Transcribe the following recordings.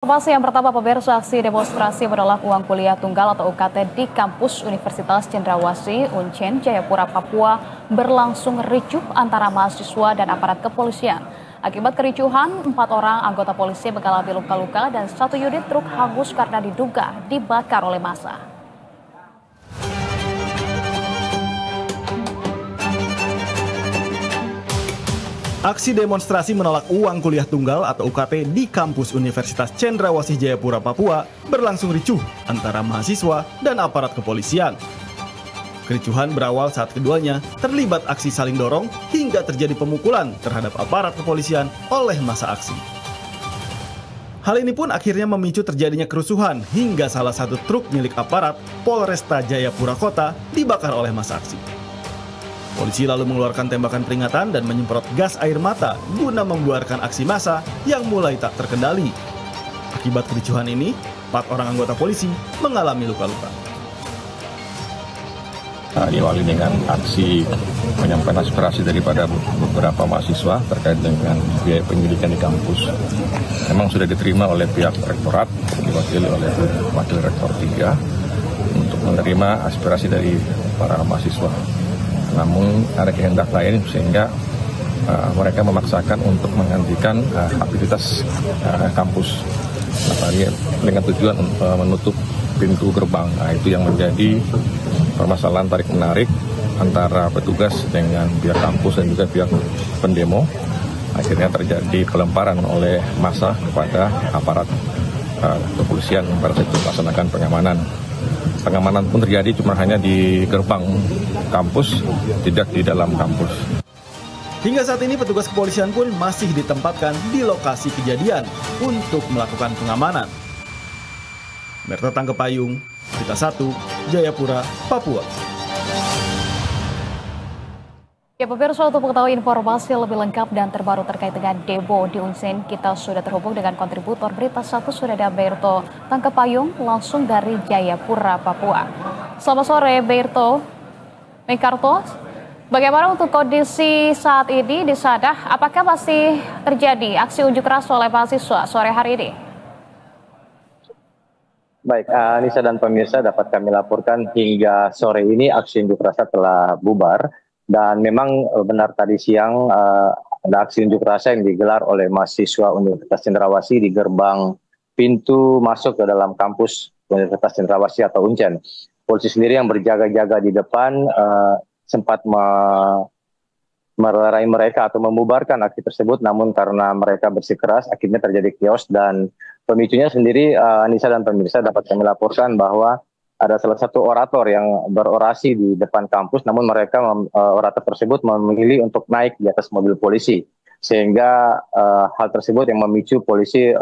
Informasi yang pertama, pemirsa, aksi demonstrasi menolak uang kuliah tunggal atau UKT di kampus Universitas Cendrawasih, Uncen, Jayapura, Papua berlangsung ricuh antara mahasiswa dan aparat kepolisian. Akibat kericuhan, 4 orang anggota polisi mengalami luka-luka dan 1 unit truk hangus karena diduga dibakar oleh massa. Aksi demonstrasi menolak uang kuliah tunggal atau UKT di kampus Universitas Cendrawasih Jayapura, Papua berlangsung ricuh antara mahasiswa dan aparat kepolisian. Kericuhan berawal saat keduanya terlibat aksi saling dorong hingga terjadi pemukulan terhadap aparat kepolisian oleh massa aksi. Hal ini pun akhirnya memicu terjadinya kerusuhan hingga salah satu truk milik aparat Polresta Jayapura Kota dibakar oleh massa aksi. Polisi lalu mengeluarkan tembakan peringatan dan menyemprot gas air mata guna membuarkan aksi massa yang mulai tak terkendali. Akibat kericuhan ini, 4 orang anggota polisi mengalami luka-luka. Diawali dengan aksi penyampaian aspirasi daripada beberapa mahasiswa terkait dengan biaya pendidikan di kampus. Memang sudah diterima oleh pihak rektorat, diwakili oleh Wakil Rektor 3, untuk menerima aspirasi dari para mahasiswa. Namun ada kehendak lain sehingga mereka memaksakan untuk menghentikan aktivitas kampus dengan tujuan menutup pintu gerbang. Itu yang menjadi permasalahan tarik-menarik antara petugas dengan pihak kampus dan juga pihak pendemo. Akhirnya terjadi pelemparan oleh massa kepada aparat kepolisian pada saat melaksanakan pengamanan. Pengamanan pun terjadi cuma hanya di gerbang kampus, tidak di dalam kampus. Hingga saat ini petugas kepolisian pun masih ditempatkan di lokasi kejadian untuk melakukan pengamanan. Merta Tanggepayung, Berita 1, Jayapura, Papua. Ya, pemirsa, untuk mengetahui informasi lebih lengkap dan terbaru terkait dengan demo di Uncen, kita sudah terhubung dengan kontributor Berita 1 sudah ada Berto Tanggepayung langsung dari Jayapura, Papua. Selamat sore, Berto. Mekarto, bagaimana untuk kondisi saat ini di sana? Apakah masih terjadi aksi unjuk rasa oleh mahasiswa sore hari ini? Baik, Anissa dan pemirsa, dapat kami laporkan hingga sore ini aksi unjuk rasa telah bubar. Dan memang benar tadi siang ada aksi unjuk rasa yang digelar oleh mahasiswa Universitas Cendrawasih di gerbang pintu masuk ke dalam kampus Universitas Cendrawasih atau Uncen. Polisi sendiri yang berjaga-jaga di depan sempat melerai mereka atau membubarkan aksi tersebut, namun karena mereka bersikeras akhirnya terjadi chaos. Dan pemicunya sendiri, Anissa dan pemirsa, dapat kami laporkan bahwa ada salah satu orator yang berorasi di depan kampus, namun mereka orator tersebut memilih untuk naik di atas mobil polisi, sehingga hal tersebut yang memicu polisi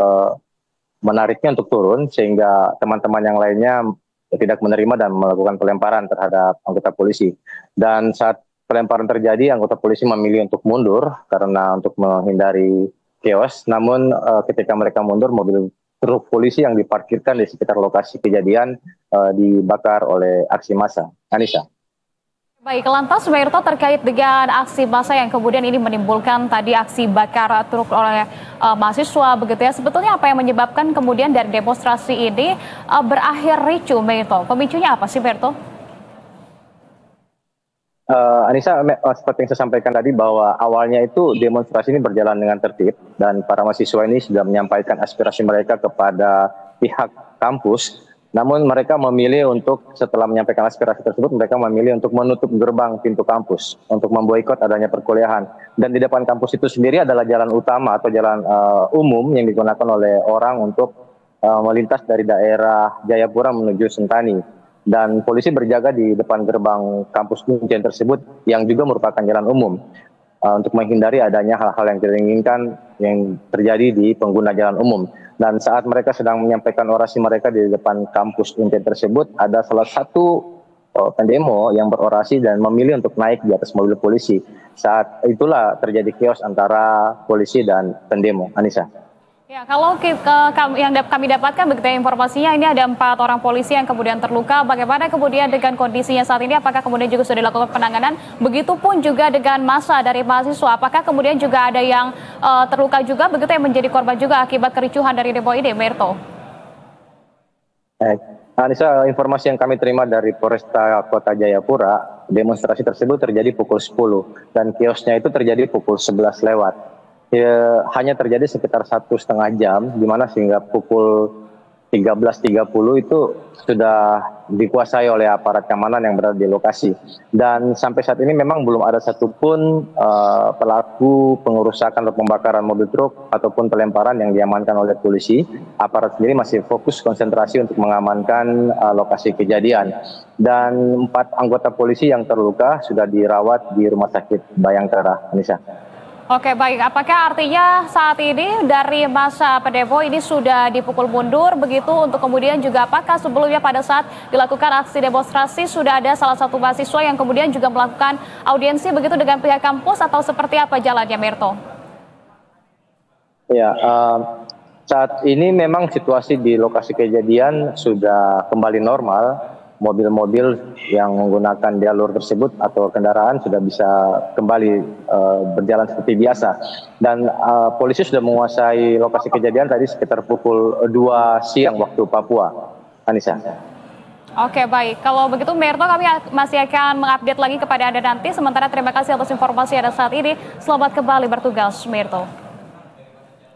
menariknya untuk turun, sehingga teman-teman yang lainnya tidak menerima dan melakukan pelemparan terhadap anggota polisi. Dan saat pelemparan terjadi, anggota polisi memilih untuk mundur karena untuk menghindari chaos. Namun ketika mereka mundur, mobil truk polisi yang diparkirkan di sekitar lokasi kejadian dibakar oleh aksi massa. Anissa. Baik, lantas Berto, terkait dengan aksi massa yang kemudian ini menimbulkan tadi aksi bakar truk oleh mahasiswa begitu ya. Sebetulnya apa yang menyebabkan kemudian dari demonstrasi ini berakhir ricuh, Berto? Pemicunya apa sih, Berto? Anissa, seperti yang saya sampaikan tadi bahwa awalnya itu demonstrasi ini berjalan dengan tertib dan para mahasiswa ini sudah menyampaikan aspirasi mereka kepada pihak kampus. Namun mereka memilih untuk setelah menyampaikan aspirasi tersebut, mereka memilih untuk menutup gerbang pintu kampus untuk memboikot adanya perkuliahan. Dan di depan kampus itu sendiri adalah jalan utama atau jalan umum yang digunakan oleh orang untuk melintas dari daerah Jayapura menuju Sentani. Dan polisi berjaga di depan gerbang kampus Uncen tersebut yang juga merupakan jalan umum untuk menghindari adanya hal-hal yang tidak diinginkan yang terjadi di pengguna jalan umum. Dan saat mereka sedang menyampaikan orasi mereka di depan kampus Uncen tersebut, ada salah satu pendemo yang berorasi dan memilih untuk naik di atas mobil polisi. Saat itulah terjadi chaos antara polisi dan pendemo. Anissa. Ya, kalau yang kami dapatkan begitu informasinya ini ada 4 orang polisi yang kemudian terluka. Bagaimana kemudian dengan kondisinya saat ini? Apakah kemudian juga sudah dilakukan penanganan? Begitupun juga dengan massa dari mahasiswa. Apakah kemudian juga ada yang terluka juga begitu yang menjadi korban juga akibat kericuhan dari demo ini, Merto? Anissa, informasi yang kami terima dari Polresta Kota Jayapura, demonstrasi tersebut terjadi pukul 10 dan kiosnya itu terjadi pukul 11 lewat. Hanya terjadi sekitar 1,5 jam, di mana sehingga pukul 13.30 itu sudah dikuasai oleh aparat keamanan yang berada di lokasi. Dan sampai saat ini memang belum ada satupun pelaku pengerusakan atau pembakaran mobil truk ataupun pelemparan yang diamankan oleh polisi. Aparat sendiri masih fokus konsentrasi untuk mengamankan lokasi kejadian. Dan 4 anggota polisi yang terluka sudah dirawat di Rumah Sakit Bayangkara, Anissa. Oke, baik. Apakah artinya saat ini dari masa pendemo ini sudah dipukul mundur begitu untuk kemudian juga apakah sebelumnya pada saat dilakukan aksi demonstrasi sudah ada salah satu mahasiswa yang kemudian juga melakukan audiensi begitu dengan pihak kampus atau seperti apa jalannya, Merto? Ya, saat ini memang situasi di lokasi kejadian sudah kembali normal. Mobil-mobil yang menggunakan jalur tersebut atau kendaraan sudah bisa kembali berjalan seperti biasa. Dan polisi sudah menguasai lokasi kejadian tadi sekitar pukul 2 siang waktu Papua. Anissa. Oke, baik. Kalau begitu, Merto, kami masih akan mengupdate lagi kepada Anda nanti. Sementara terima kasih atas informasi Anda saat ini. Selamat kembali bertugas, Merto.